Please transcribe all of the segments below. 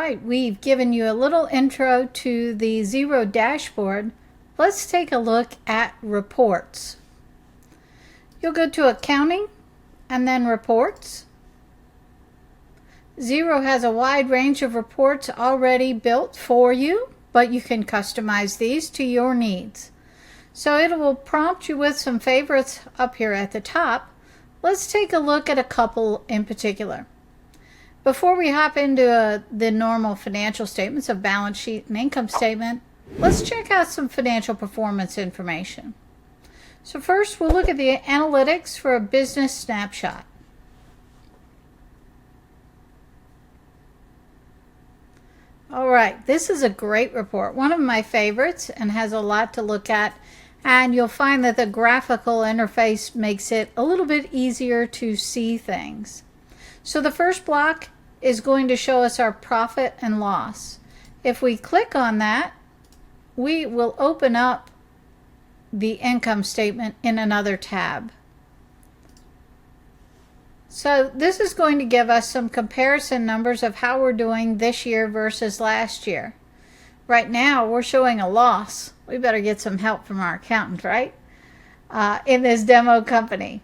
right, we've given you a little intro to the Xero dashboard. Let's take a look at reports. You'll go to Accounting and then Reports. Xero has a wide range of reports already built for you, but you can customize these to your needs. So it will prompt you with some favorites up here at the top. Let's take a look at a couple in particular. Before we hop into the normal financial statements of balance sheet and income statement, let's check out some financial performance information. So first, we'll look at the analytics for a business snapshot. All right, this is a great report, one of my favorites, and has a lot to look at. And you'll find that the graphical interface makes it a little bit easier to see things. So the first block is going to show us our profit and loss. If we click on that, we will open up the income statement in another tab. So this is going to give us some comparison numbers of how we're doing this year versus last year. Right now we're showing a loss. We better get some help from our accountant, right? In this demo company.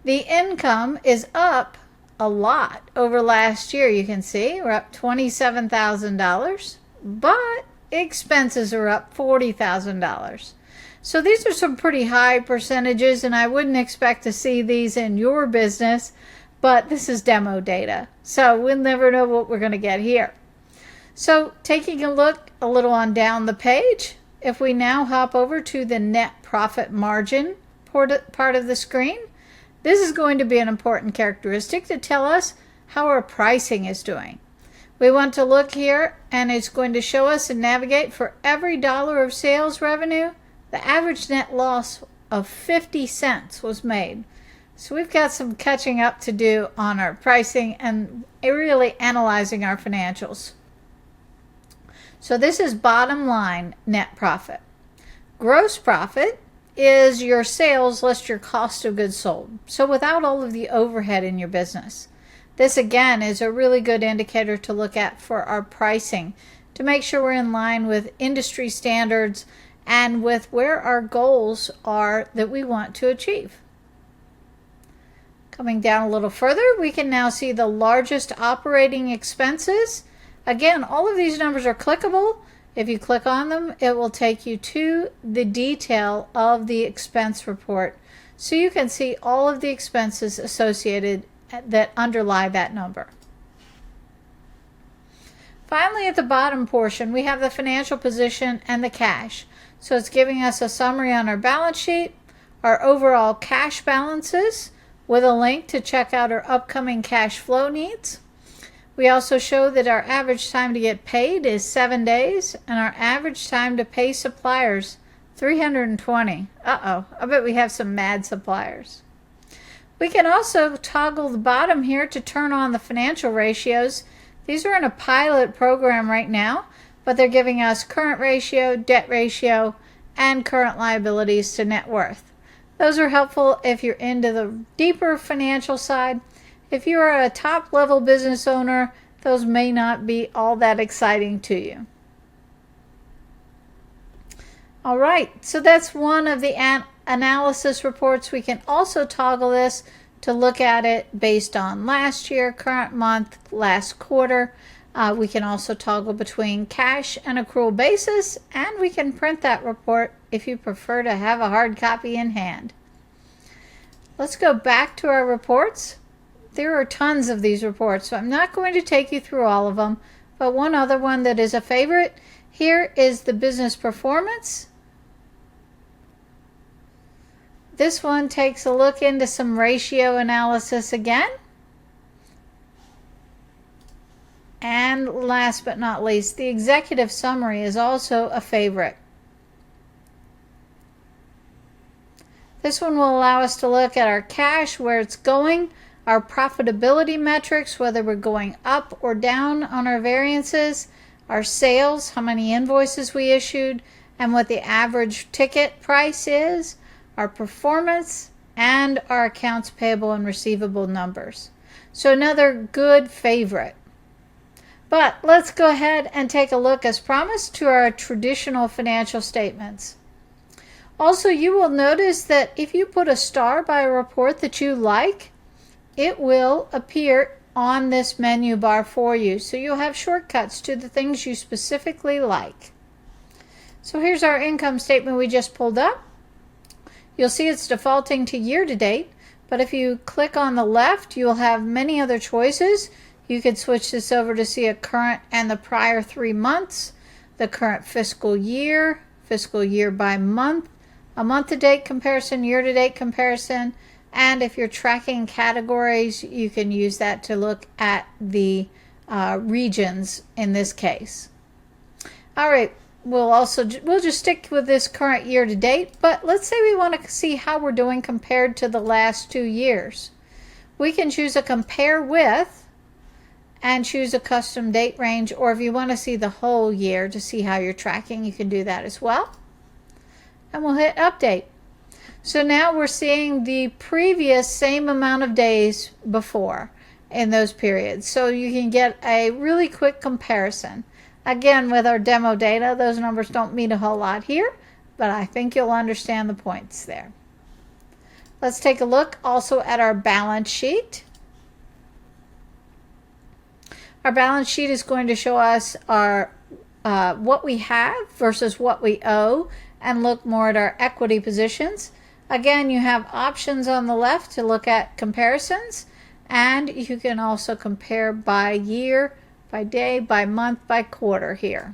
The income is up a lot over last year. You can see we're up $27,000, but expenses are up $40,000. So these are some pretty high percentages, and I wouldn't expect to see these in your business, but this is demo data, so we'll never know what we're going to get here. So taking a look a little on down the page, if we now hop over to the net profit margin part of the screen, this is going to be an important characteristic to tell us how our pricing is doing. We want to look here, and it's going to show us and navigate for every dollar of sales revenue. The average net loss of 50 cents was made. So we've got some catching up to do on our pricing and really analyzing our financials. So this is bottom line net profit. Gross profit is your sales less your cost of goods sold. So without all of the overhead in your business. This again is a really good indicator to look at for our pricing to make sure we're in line with industry standards and with where our goals are that we want to achieve. Coming down a little further, we can now see the largest operating expenses. Again, all of these numbers are clickable. If you click on them, it will take you to the detail of the expense report, so you can see all of the expenses associated that underlie that number. Finally, at the bottom portion, we have the financial position and the cash. So it's giving us a summary on our balance sheet, our overall cash balances, with a link to check out our upcoming cash flow needs. We also show that our average time to get paid is 7 days, and our average time to pay suppliers, 320. Uh-oh, I bet we have some mad suppliers. We can also toggle the bottom here to turn on the financial ratios. These are in a pilot program right now, but they're giving us current ratio, debt ratio, and current liabilities to net worth. Those are helpful if you're into the deeper financial side. If you are a top-level business owner, those may not be all that exciting to you. All right, so that's one of the analysis reports. We can also toggle this to look at it based on last year, current month, last quarter. We can also toggle between cash and accrual basis, and we can print that report if you prefer to have a hard copy in hand. Let's go back to our reports. There are tons of these reports, so I'm not going to take you through all of them, but one other one that is a favorite here is the business performance. This one takes a look into some ratio analysis again. And last but not least, the executive summary is also a favorite. This one will allow us to look at our cash, where it's going, our profitability metrics, whether we're going up or down on our variances, our sales, how many invoices we issued, and what the average ticket price is, our performance, and our accounts payable and receivable numbers. So another good favorite. But let's go ahead and take a look, as promised, to our traditional financial statements. Also, you will notice that if you put a star by a report that you like, it will appear on this menu bar for you. So you'll have shortcuts to the things you specifically like. So here's our income statement we just pulled up. You'll see it's defaulting to year-to-date, but if you click on the left, you'll have many other choices. You could switch this over to see a current and the prior 3 months, the current fiscal year by month, a month-to-date comparison, year-to-date comparison, and if you're tracking categories, you can use that to look at the regions in this case. All right, we'll just stick with this current year-to-date, but let's say we want to see how we're doing compared to the last 2 years. We can choose a compare with and choose a custom date range, or if you want to see the whole year to see how you're tracking, you can do that as well. And we'll hit update. So now we're seeing the previous same amount of days before in those periods. So you can get a really quick comparison. Again, with our demo data, those numbers don't mean a whole lot here, but I think you'll understand the points there. Let's take a look also at our balance sheet. Our balance sheet is going to show us our what we have versus what we owe, and look more at our equity positions. Again, you have options on the left to look at comparisons, and you can also compare by year, by day, by month, by quarter here.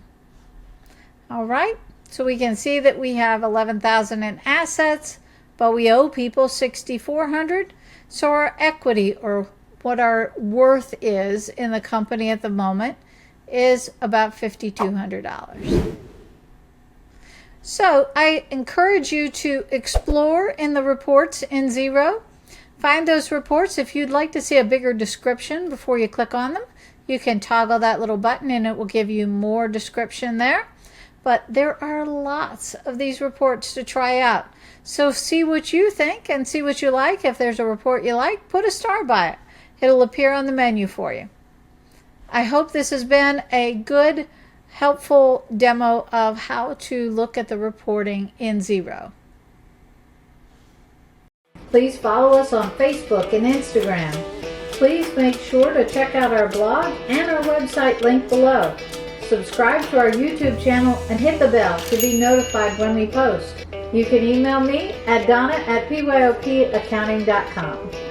All right, so we can see that we have 11,000 in assets, but we owe people 6,400. So our equity, or what our worth is in the company at the moment, is about $5,200. So I encourage you to explore in the reports in Xero. Find those reports. If you'd like to see a bigger description before you click on them, you can toggle that little button and it will give you more description there. But there are lots of these reports to try out. So see what you think and see what you like. If there's a report you like, put a star by it. It'll appear on the menu for you. I hope this has been a good, helpful demo of how to look at the reporting in Xero. Please follow us on Facebook and Instagram. Please make sure to check out our blog and our website linked below. Subscribe to our YouTube channel and hit the bell to be notified when we post. You can email me at donna@pyopaccounting.com.